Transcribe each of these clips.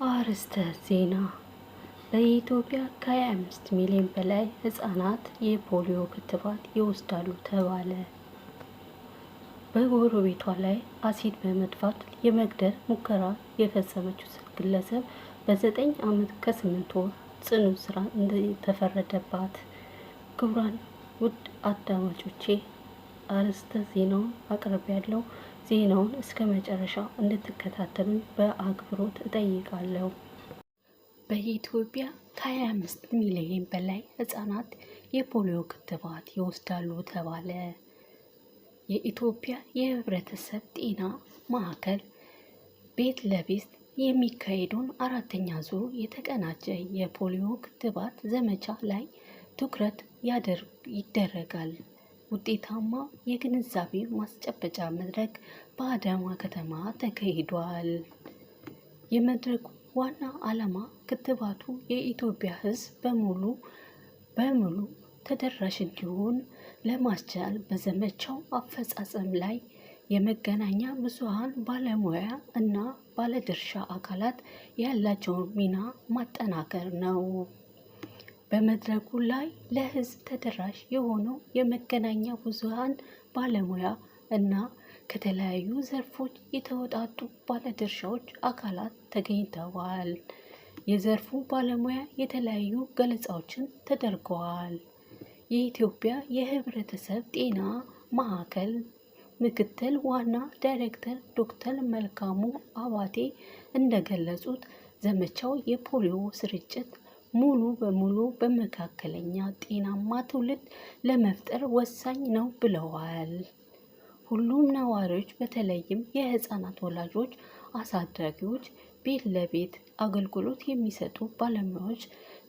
አርዕስተ ዜና። በኢትዮጵያ ከ25 ሚሊዮን በላይ ህጻናት የፖሊዮ ክትባት ይወስዳሉ ተባለ። በጎረቤቷ ላይ አሲድ በመድፋት የመግደል ሙከራ የፈጸመችው ግለሰብ በ9 ዓመት ከ8 ወር ጽኑ እስራት ተፈረደባት። ክቡራን ውድ አዳማጮቼ አርዕስተ ዜናውን አቅርቤያለሁ። ዜናውን እስከ መጨረሻው እንድትከታተሉኝ በአክብሮት እጠይቃለሁ። በኢትዮጵያ ከ25 ሚሊዮን በላይ ህጻናት የፖሊዮ ክትባት ይወስዳሉ ተባለ። የኢትዮጵያ የህብረተሰብ ጤና ማዕከል ቤት ለቤት የሚካሄደውን 4ኛ ዙር የተቀናጀ የፖሊዮ ክትባት ዘመቻ ላይ ትኩረት ይደረጋል። ውጤታማ የግንዛቤ ማስጨበጫ መድረክ በአዳማ ከተማ ተካሂዷል። የመድረኩ ዋና ዓላማ ክትባቱ የኢትዮጵያ ህዝብ በሙሉ ተደራሽ እንዲሆን ለማስቻል በዘመቻው አፈጻጸም ላይ የመገናኛ ብዙሃን ባለሙያ እና ባለድርሻ አካላት ያላቸውን ሚና ማጠናከር ነው። በመድረኩ ላይ ለህዝብ ተደራሽ የሆነው የመገናኛ ብዙሃን ባለሙያ እና ከተለያዩ ዘርፎች የተወጣጡ ባለድርሻዎች አካላት ተገኝተዋል። የዘርፉ ባለሙያ የተለያዩ ገለጻዎችን ተደርገዋል። የኢትዮጵያ የህብረተሰብ ጤና ማዕከል ምክትል ዋና ዳይሬክተር ዶክተር መልካሙ አባቴ እንደገለጹት ዘመቻው የፖሊዮ ስርጭት ሙሉ በሙሉ በመካከለኛ ጤናማ ትውልድ ለመፍጠር ወሳኝ ነው ብለዋል። ሁሉም ነዋሪዎች በተለይም የህፃናት ወላጆች፣ አሳዳጊዎች፣ ቤት ለቤት አገልግሎት የሚሰጡ ባለሙያዎች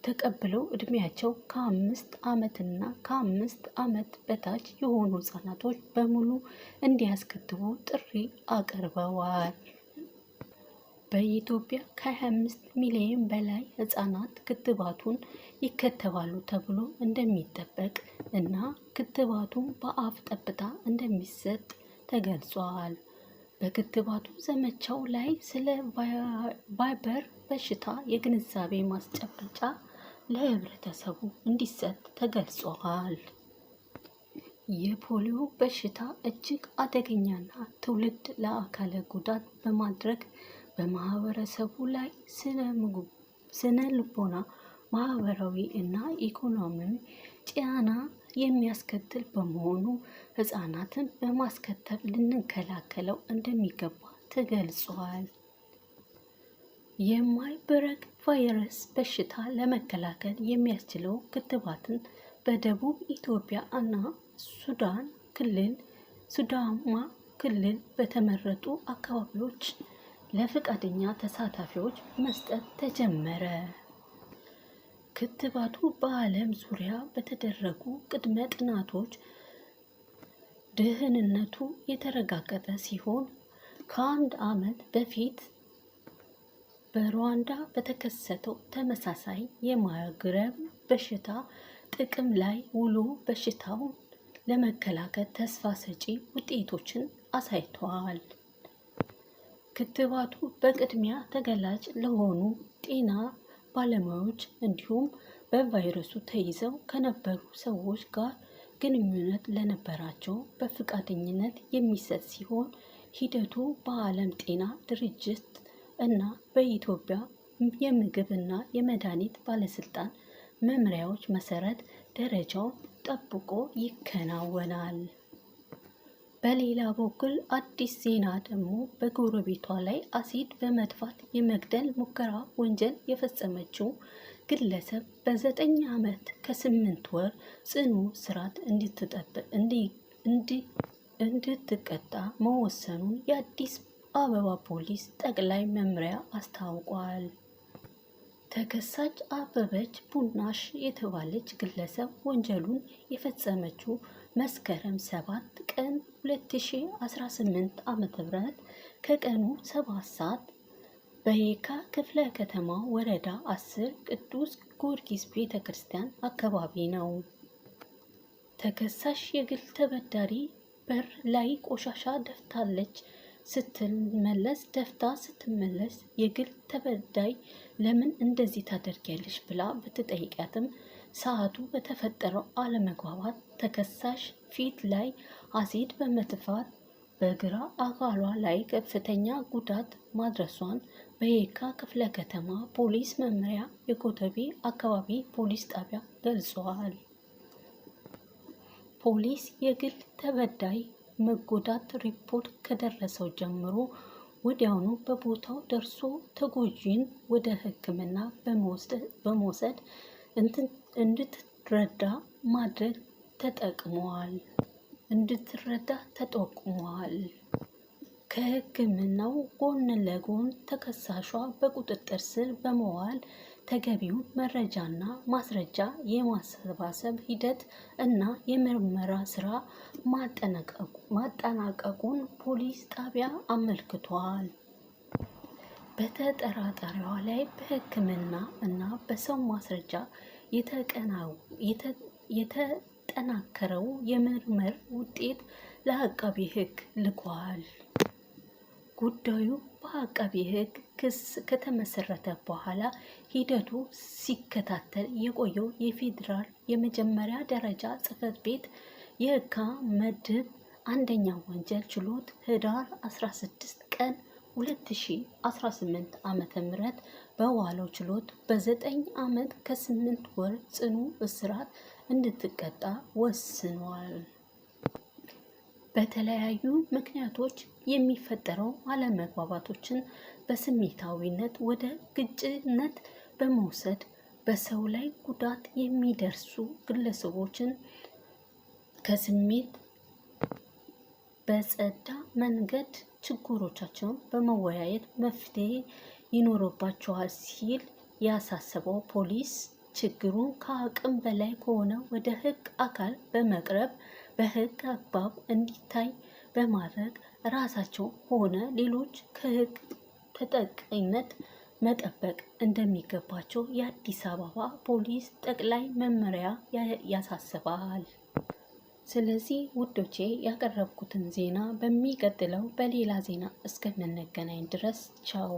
ተቀብለው እድሜያቸው ከ5 ዓመትና ከ5 ዓመት በታች የሆኑ ህፃናቶች በሙሉ እንዲያስከትቡ ጥሪ አቅርበዋል። በኢትዮጵያ ከ25 ሚሊዮን በላይ ህጻናት ክትባቱን ይከተባሉ ተብሎ እንደሚጠበቅ እና ክትባቱ በአፍ ጠብታ እንደሚሰጥ ተገልጿል። በክትባቱ ዘመቻው ላይ ስለ ቫይበር በሽታ የግንዛቤ ማስጨበጫ ለህብረተሰቡ እንዲሰጥ ተገልጿል። የፖሊዮ በሽታ እጅግ አደገኛና ትውልድ ለአካለ ጉዳት በማድረግ በማህበረሰቡ ላይ ስነ ልቦና፣ ማህበራዊ እና ኢኮኖሚያዊ ጫና የሚያስከትል በመሆኑ ህጻናትን በማስከተብ ልንከላከለው እንደሚገባ ተገልጿል። የማርበርግ ቫይረስ በሽታ ለመከላከል የሚያስችለው ክትባትን በደቡብ ኢትዮጵያ እና ሱዳማ ክልል በተመረጡ አካባቢዎች ለፈቃደኛ ተሳታፊዎች መስጠት ተጀመረ። ክትባቱ በዓለም ዙሪያ በተደረጉ ቅድመ ጥናቶች ደህንነቱ የተረጋገጠ ሲሆን ከ1 ዓመት በፊት በሩዋንዳ በተከሰተው ተመሳሳይ የማርበርግ በሽታ ጥቅም ላይ ውሎ በሽታውን ለመከላከል ተስፋ ሰጪ ውጤቶችን አሳይቷል። ክትባቱ በቅድሚያ ተጋላጭ ለሆኑ ጤና ባለሙያዎች እንዲሁም በቫይረሱ ተይዘው ከነበሩ ሰዎች ጋር ግንኙነት ለነበራቸው በፈቃደኝነት የሚሰጥ ሲሆን ሂደቱ በዓለም ጤና ድርጅት እና በኢትዮጵያ የምግብ እና የመድኃኒት ባለስልጣን መመሪያዎች መሰረት ደረጃውን ጠብቆ ይከናወናል። በሌላ በኩል አዲስ ዜና ደግሞ በጎረቤቷ ላይ አሲድ በመድፋት የመግደል ሙከራ ወንጀል የፈጸመችው ግለሰብ በ9 ዓመት ከ8 ወር ጽኑ እስራት እንድትቀጣ መወሰኑን የአዲስ አበባ ፖሊስ ጠቅላይ መምሪያ አስታውቋል። ተከሳሽ አበበች ቡናሽ የተባለች ግለሰብ ወንጀሉን የፈጸመችው መስከረም 7 ቀን 2018 ዓ.ም ከቀኑ 7 ሰዓት በየካ ክፍለ ከተማ ወረዳ 10 ቅዱስ ጊዮርጊስ ቤተክርስቲያን አካባቢ ነው። ተከሳሽ የግል ተበዳሪ በር ላይ ቆሻሻ ደፍታለች ስትመለስ የግል ተበዳይ ለምን እንደዚህ ታደርጊያለሽ ብላ ብትጠይቃትም ሰዓቱ በተፈጠረው አለመግባባት ተከሳሽ ፊት ላይ አሲድ በመትፋት በግራ አካሏ ላይ ከፍተኛ ጉዳት ማድረሷን በየካ ክፍለ ከተማ ፖሊስ መምሪያ የኮተቤ አካባቢ ፖሊስ ጣቢያ ገልጿል። ፖሊስ የግል ተበዳይ መጎዳት ሪፖርት ከደረሰው ጀምሮ ወዲያውኑ በቦታው ደርሶ ተጎጂን ወደ ሕክምና በመውሰድ እንድትረዳ ማድረግ ተጠቅሟል። ከሕክምናው ጎን ለጎን ተከሳሿ በቁጥጥር ስር በመዋል ተገቢውን መረጃና ማስረጃ የማሰባሰብ ሂደት እና የምርመራ ስራ ማጠናቀቁን ፖሊስ ጣቢያ አመልክቷል። በተጠርጣሪዋ ላይ በሕክምና እና በሰው ማስረጃ የተጠናከረው የምርመራ ውጤት ለአቃቤ ሕግ ልኳል። ጉዳዩ በአቃቤ ሕግ ክስ ከተመሰረተ በኋላ ሂደቱ ሲከታተል የቆየው የፌዴራል የመጀመሪያ ደረጃ ጽሕፈት ቤት የካ ምድብ አንደኛ ወንጀል ችሎት ህዳር 16 ቀን 2018 ዓ.ም በዋለው ችሎት በ9 ዓመት ከ8 ወር ጽኑ እስራት እንድትቀጣ ወስኗል። በተለያዩ ምክንያቶች የሚፈጠረው አለመግባባቶችን በስሜታዊነት ወደ ግጭት በመውሰድ በሰው ላይ ጉዳት የሚያደርሱ ግለሰቦችን ከስሜት በጸዳ መንገድ ችግሮቻቸውን በመወያየት መፍትሄ ይኖርባቸዋል ሲል ያሳሰበው ፖሊስ ችግሩን ከአቅም በላይ ከሆነ ወደ ሕግ አካል በመቅረብ በሕግ አግባብ እንዲታይ በማድረግ ራሳቸው ሆነ ሌሎች ከሕግ ተጠያቂነት መጠበቅ እንደሚገባቸው የአዲስ አበባ ፖሊስ ጠቅላይ መምሪያ ያሳስባል። ስለዚህ ውዶቼ ያቀረብኩትን ዜና በሚቀጥለው በሌላ ዜና እስከምንገናኝ ድረስ ቻው።